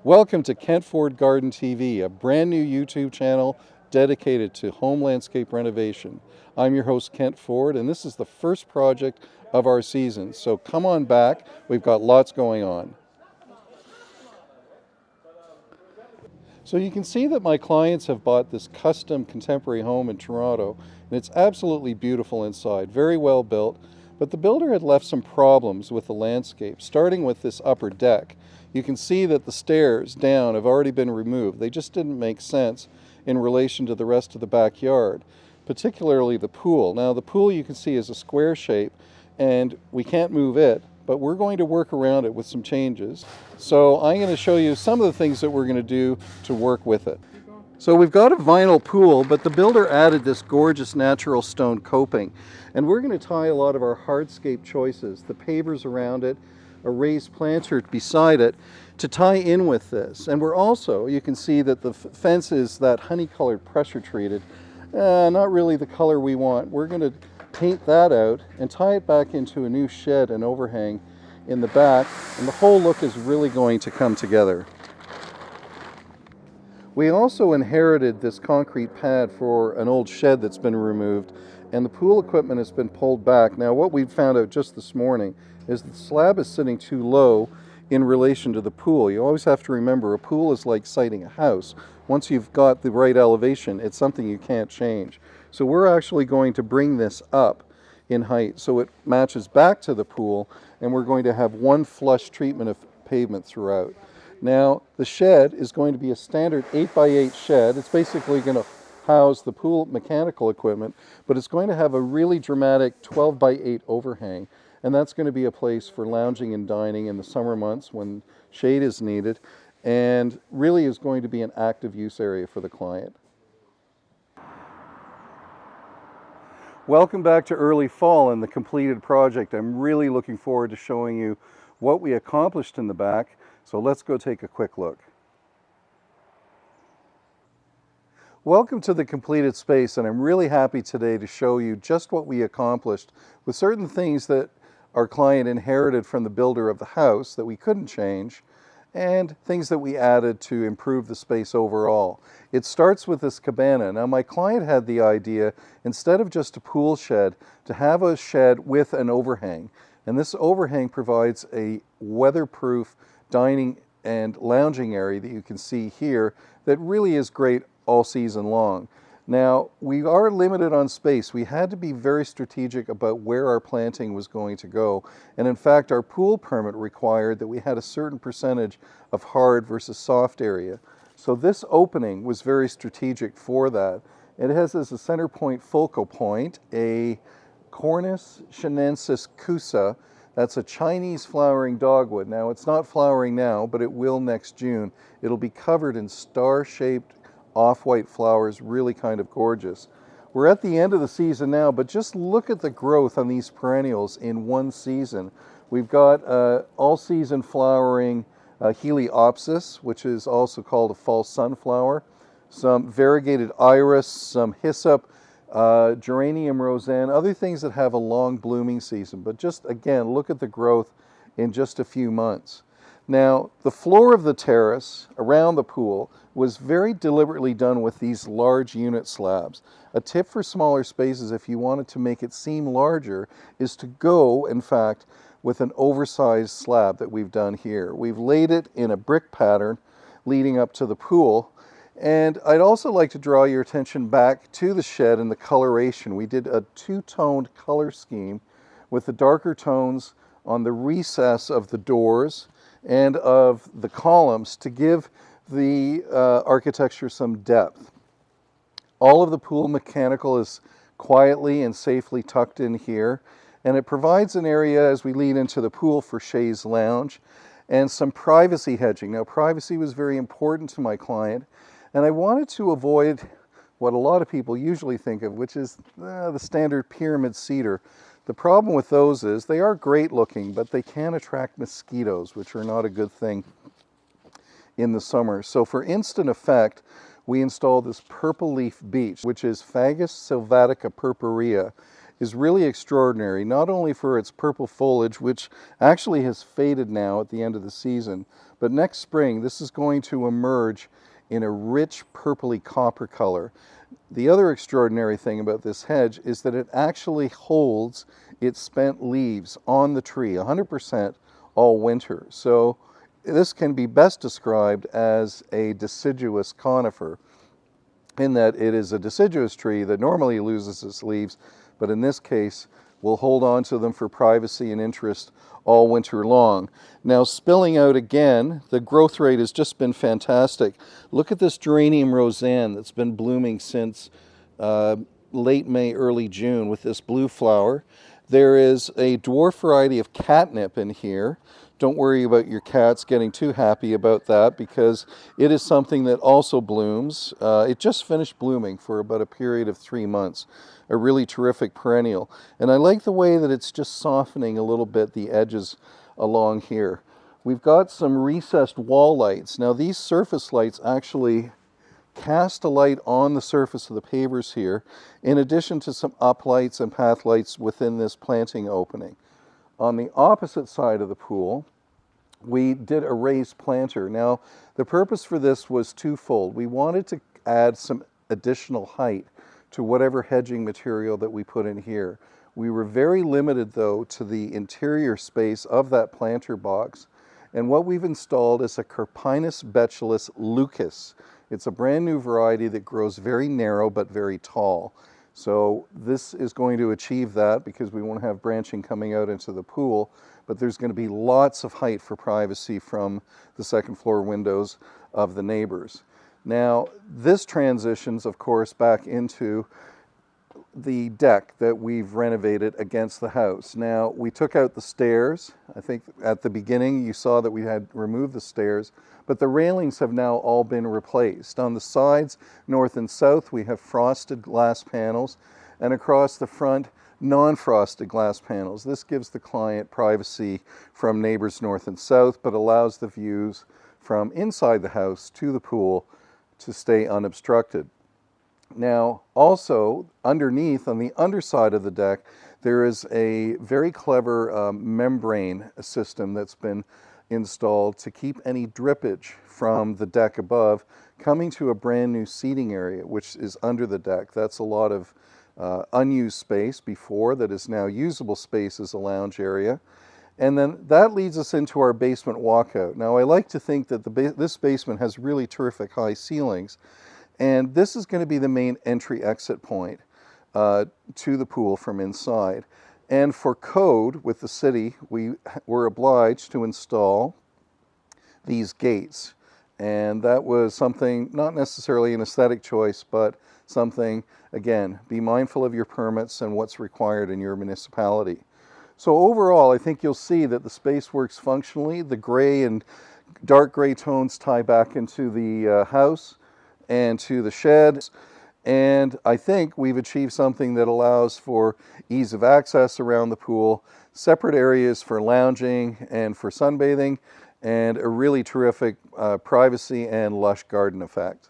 Welcome to Kent Ford Garden TV, a brand new YouTube channel dedicated to home landscape renovation. I'm your host, Kent Ford, and this is the first project of our season. So come on back, we've got lots going on. So you can see that my clients have bought this custom contemporary home in Toronto, and it's absolutely beautiful inside, very well built, but the builder had left some problems with the landscape, starting with this upper deck. You can see that the stairs down have already been removed. They just didn't make sense in relation to the rest of the backyard, particularly the pool. Now the pool, you can see, is a square shape, and we can't move it, but we're going to work around it with some changes. So I'm going to show you some of the things that we're going to do to work with it. So we've got a vinyl pool, but the builder added this gorgeous natural stone coping, and we're going to tie a lot of our hardscape choices, the pavers around it, a raised planter beside it, to tie in with this. And we're also, you can see that the fence is that honey-colored pressure treated, not really the color we want. We're going to paint that out and tie it back into a new shed and overhang in the back, and the whole look is really going to come together. We also inherited this concrete pad for an old shed that's been removed, and the pool equipment has been pulled back. Now what we found out just this morning is the slab is sitting too low in relation to the pool. You always have to remember, a pool is like siting a house. Once you've got the right elevation, it's something you can't change. So we're actually going to bring this up in height so it matches back to the pool, and we're going to have one flush treatment of pavement throughout. Now the shed is going to be a standard 8x8 shed. It's basically going to house the pool mechanical equipment, but it's going to have a really dramatic 12x8 overhang, and that's going to be a place for lounging and dining in the summer months when shade is needed, and really is going to be an active use area for the client. Welcome back to early fall and the completed project. I'm really looking forward to showing you what we accomplished in the back, so let's go take a quick look. Welcome to the completed space, and I'm really happy today to show you just what we accomplished with certain things that our client inherited from the builder of the house that we couldn't change, and things that we added to improve the space overall. It starts with this cabana. Now my client had the idea, instead of just a pool shed, to have a shed with an overhang. And this overhang provides a weatherproof dining and lounging area that you can see here that really is great all season long. Now, we are limited on space. We had to be very strategic about where our planting was going to go. And in fact, our pool permit required that we had a certain percentage of hard versus soft area. So this opening was very strategic for that. It has as a center point focal point a Cornus chinensis Kusa. That's a Chinese flowering dogwood. Now, it's not flowering now, but it will next June. It'll be covered in star-shaped off-white flowers, really kind of gorgeous. We're at the end of the season now, but just look at the growth on these perennials in one season. We've got all-season flowering Heliopsis, which is also called a fall sunflower, some variegated iris, some hyssop, geranium roseanne, other things that have a long blooming season. But just again, look at the growth in just a few months. Now, the floor of the terrace around the pool was very deliberately done with these large unit slabs. A tip for smaller spaces, if you wanted to make it seem larger, is to go, in fact, with an oversized slab that we've done here. We've laid it in a brick pattern leading up to the pool. And I'd also like to draw your attention back to the shed and the coloration. We did a two-toned color scheme with the darker tones on the recess of the doors and of the columns to give the architecture some depth. All of the pool mechanical is quietly and safely tucked in here, and it provides an area as we lead into the pool for chaise lounge and some privacy hedging. Now, privacy was very important to my client, and I wanted to avoid what a lot of people usually think of, which is the standard pyramid cedar. The problem with those is they are great looking, but they can attract mosquitoes, which are not a good thing in the summer. So for instant effect, we installed this purple leaf beech, which is Fagus sylvatica purpurea. Is really extraordinary, not only for its purple foliage, which actually has faded now at the end of the season, But next spring, this is going to emerge in a rich purpley copper color. The other extraordinary thing about this hedge is that it actually holds its spent leaves on the tree 100% all winter. So this can be best described as a deciduous conifer, in that it is a deciduous tree that normally loses its leaves, but in this case will hold on to them for privacy and interest all winter long. Now, spilling out again, the growth rate has just been fantastic. Look at this Geranium Roseanne that's been blooming since late May, early June with this blue flower. There is a dwarf variety of catnip in here. Don't worry about your cats getting too happy about that, because it is something that also blooms. It just finished blooming for about a period of 3 months. A really terrific perennial. And I like the way that it's just softening a little bit the edges along here. We've got some recessed wall lights. Now these surface lights actually cast a light on the surface of the pavers here, in addition to some uplights and path lights within this planting opening. On the opposite side of the pool, we did a raised planter. Now, the purpose for this was twofold. We wanted to add some additional height to whatever hedging material that we put in here. We were very limited, though, to the interior space of that planter box. And what we've installed is a Carpinus betulus leucas. It's a brand new variety that grows very narrow but very tall. So this is going to achieve that, because we won't have branching coming out into the pool, but there's going to be lots of height for privacy from the second floor windows of the neighbors. Now, this transitions, of course, back into the deck that we've renovated against the house. Now, we took out the stairs. I think at the beginning you saw that we had removed the stairs, but the railings have now all been replaced. On the sides, north and south, we have frosted glass panels, and across the front, non-frosted glass panels. This gives the client privacy from neighbors north and south, but allows the views from inside the house to the pool to stay unobstructed. Now, also underneath, on the underside of the deck, there is a very clever membrane system that's been installed to keep any drippage from the deck above coming to a brand new seating area, which is under the deck. That's a lot of unused space before that is now usable space as a lounge area. And then that leads us into our basement walkout. Now, I like to think that this basement has really terrific high ceilings, and this is going to be the main entry-exit point to the pool from inside. And for code with the city, we were obliged to install these gates. And that was something, not necessarily an aesthetic choice, but something, again, be mindful of your permits and what's required in your municipality. So overall, I think you'll see that the space works functionally. The gray and dark gray tones tie back into the house and to the shed. And I think we've achieved something that allows for ease of access around the pool, separate areas for lounging and for sunbathing, and a really terrific privacy and lush garden effect.